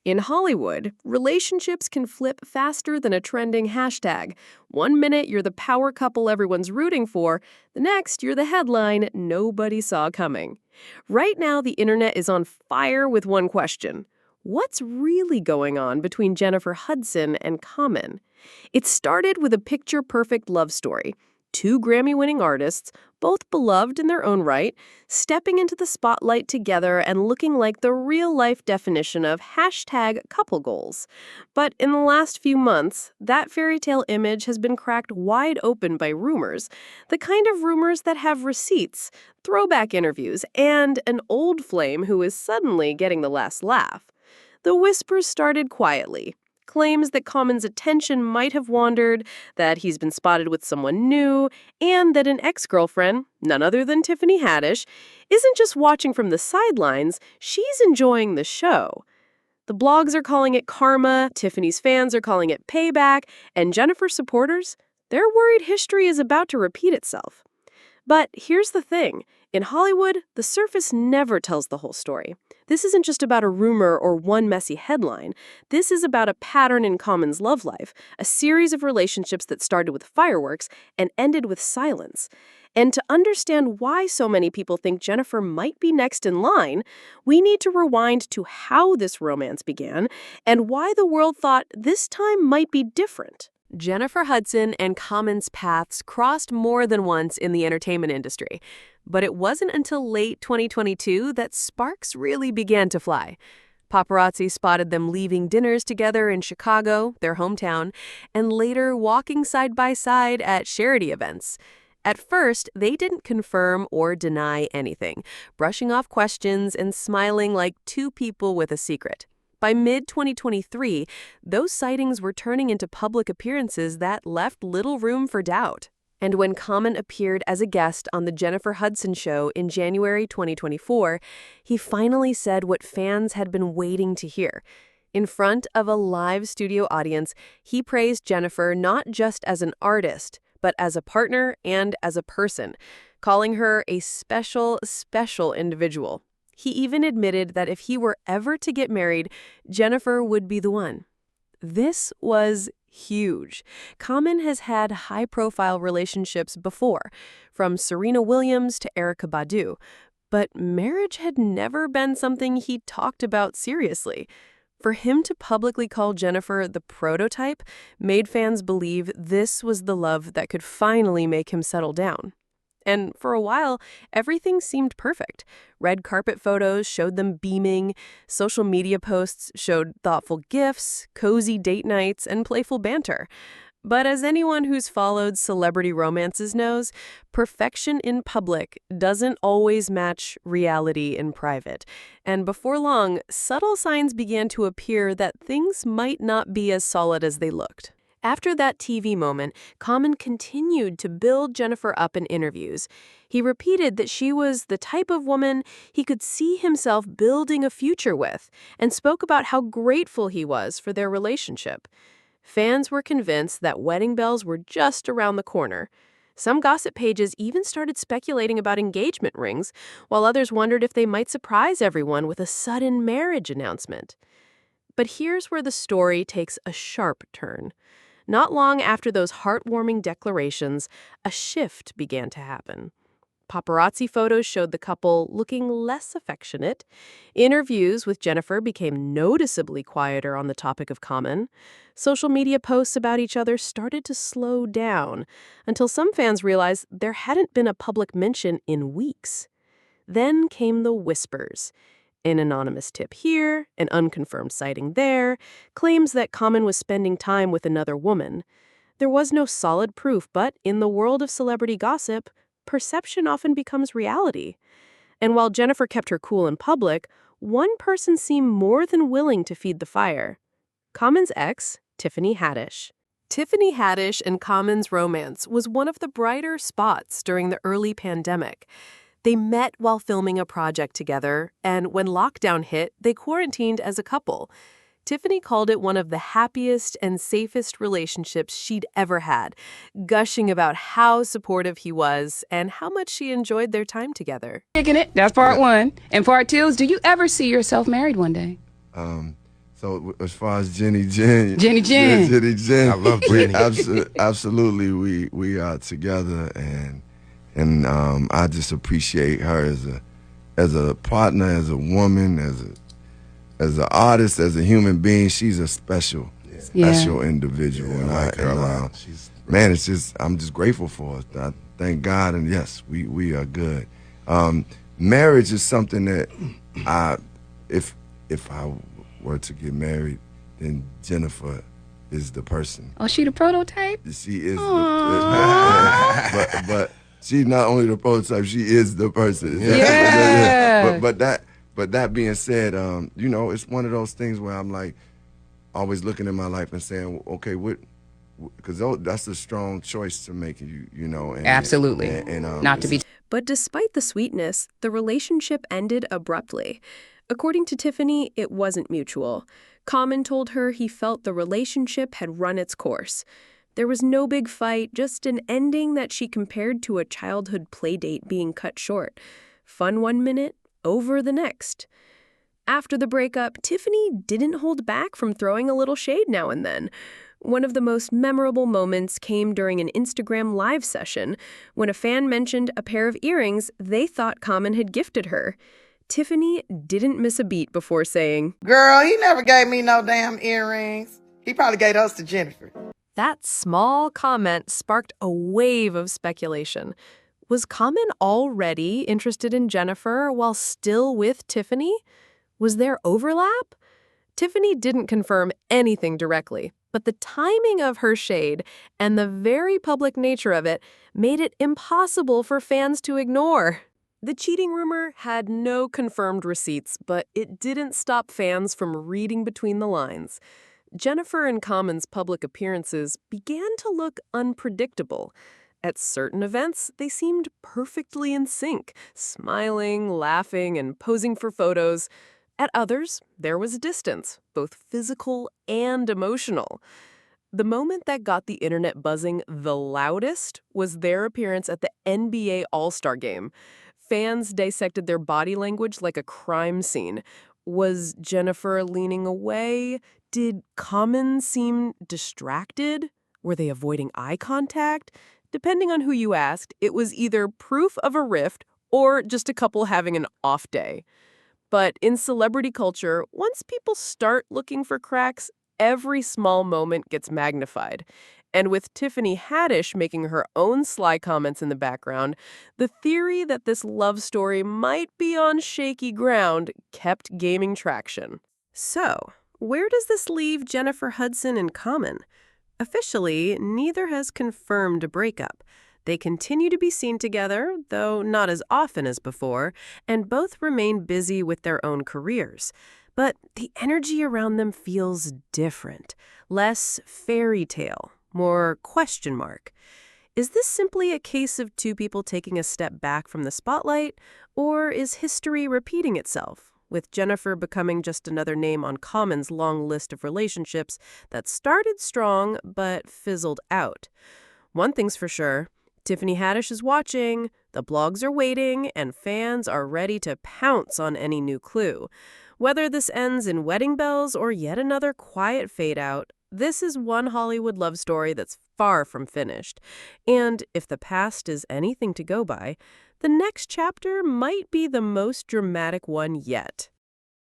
In Hollywood, relationships can flip faster than a trending hashtag. One minute you're the power couple everyone's rooting for, the next you're the headline nobody saw coming. Right now, the internet is on fire with one question. What's really going on between Jennifer Hudson and Common? It started with a picture-perfect love story. Two Grammy-winning artists, both beloved in their own right, stepping into the spotlight together and looking like the real-life definition of hashtag couple goals. But in the last few months, that fairy tale image has been cracked wide open by rumors, the kind of rumors that have receipts, throwback interviews, and an old flame who is suddenly getting the last laugh. The whispers started quietly. Claims that Common's attention might have wandered, that he's been spotted with someone new, and that an ex-girlfriend, none other than Tiffany Haddish, isn't just watching from the sidelines, she's enjoying the show. The blogs are calling it karma, Tiffany's fans are calling it payback, and Jennifer's supporters, they're worried history is about to repeat itself. But here's the thing. In Hollywood, the surface never tells the whole story. This isn't just about a rumor or one messy headline. This is about a pattern in Common's love life, a series of relationships that started with fireworks and ended with silence. And to understand why so many people think Jennifer might be next in line, we need to rewind to how this romance began and why the world thought this time might be different. Jennifer Hudson and Common's paths crossed more than once in the entertainment industry. But it wasn't until late 2022 that sparks really began to fly. Paparazzi spotted them leaving dinners together in Chicago, their hometown, and later walking side by side at charity events. At first, they didn't confirm or deny anything, brushing off questions and smiling like two people with a secret. By mid-2023, those sightings were turning into public appearances that left little room for doubt. And when Common appeared as a guest on The Jennifer Hudson Show in January 2024, he finally said what fans had been waiting to hear. In front of a live studio audience, he praised Jennifer not just as an artist, but as a partner and as a person, calling her a special, special individual. He even admitted that if he were ever to get married, Jennifer would be the one. This was huge. Common has had high-profile relationships before, from Serena Williams to Erykah Badu, but marriage had never been something he talked about seriously. For him to publicly call Jennifer the prototype made fans believe this was the love that could finally make him settle down. And for a while, everything seemed perfect. Red carpet photos showed them beaming, social media posts showed thoughtful gifts, cozy date nights, and playful banter. But as anyone who's followed celebrity romances knows, perfection in public doesn't always match reality in private. And before long, subtle signs began to appear that things might not be as solid as they looked. After that TV moment, Common continued to build Jennifer up in interviews. He repeated that she was the type of woman he could see himself building a future with, and spoke about how grateful he was for their relationship. Fans were convinced that wedding bells were just around the corner. Some gossip pages even started speculating about engagement rings, while others wondered if they might surprise everyone with a sudden marriage announcement. But here's where the story takes a sharp turn. Not long after those heartwarming declarations, a shift began to happen. Paparazzi photos showed the couple looking less affectionate. Interviews with Jennifer became noticeably quieter on the topic of Common. Social media posts about each other started to slow down, until some fans realized there hadn't been a public mention in weeks. Then came the whispers. An anonymous tip here, an unconfirmed sighting there, claims that Common was spending time with another woman. There was no solid proof, but in the world of celebrity gossip, perception often becomes reality. And while Jennifer kept her cool in public, one person seemed more than willing to feed the fire. Common's ex, Tiffany Haddish. Tiffany Haddish and Common's romance was one of the brighter spots during the early pandemic. They met while filming a project together, and when lockdown hit, they quarantined as a couple. Tiffany called it one of the happiest and safest relationships she'd ever had, gushing about how supportive he was and how much she enjoyed their time together. Kicking it, that's part one. And part two is, do you ever see yourself married one day? So as far as Jenny Jen, Jenny Jen. I love Jenny. Absolutely, we are together, and I just appreciate her as a partner, as a woman, as an artist, as a human being. She's a special individual, and I like her a lot. She's man, it's just I'm just grateful for it. I thank God, and yes, we are good. Marriage is something that if I were to get married, then Jennifer is the person. Oh, she the prototype? She is but she's not only the prototype, she is the person. Yeah. But that being said, it's one of those things where I'm like always looking at my life and saying, okay, because that's a strong choice to make, And, Absolutely. Not to be. But despite the sweetness, the relationship ended abruptly. According to Tiffany, it wasn't mutual. Common told her he felt the relationship had run its course. There was no big fight, just an ending that she compared to a childhood playdate being cut short. Fun one minute, over the next. After the breakup, Tiffany didn't hold back from throwing a little shade now and then. One of the most memorable moments came during an Instagram live session when a fan mentioned a pair of earrings they thought Common had gifted her. Tiffany didn't miss a beat before saying, "Girl, he never gave me no damn earrings. He probably gave those to Jennifer." That small comment sparked a wave of speculation. Was Common already interested in Jennifer while still with Tiffany? Was there overlap? Tiffany didn't confirm anything directly, but the timing of her shade and the very public nature of it made it impossible for fans to ignore. The cheating rumor had no confirmed receipts, but it didn't stop fans from reading between the lines. Jennifer and Common's public appearances began to look unpredictable. At certain events, they seemed perfectly in sync, smiling, laughing, and posing for photos. At others, there was distance, both physical and emotional. The moment that got the internet buzzing the loudest was their appearance at the NBA All-Star Game. Fans dissected their body language like a crime scene. Was Jennifer leaning away? Did Common seem distracted? Were they avoiding eye contact? Depending on who you asked, it was either proof of a rift or just a couple having an off day. But in celebrity culture, once people start looking for cracks, every small moment gets magnified. And with Tiffany Haddish making her own sly comments in the background, the theory that this love story might be on shaky ground kept gaining traction. So, where does this leave Jennifer Hudson and Common? Officially, neither has confirmed a breakup. They continue to be seen together, though not as often as before, and both remain busy with their own careers. But the energy around them feels different, less fairy tale, more question mark. Is this simply a case of two people taking a step back from the spotlight, or is history repeating itself, with Jennifer becoming just another name on Common's long list of relationships that started strong but fizzled out? One thing's for sure, Tiffany Haddish is watching, the blogs are waiting, and fans are ready to pounce on any new clue. Whether this ends in wedding bells or yet another quiet fade out, this is one Hollywood love story that's far from finished. And if the past is anything to go by, the next chapter might be the most dramatic one yet.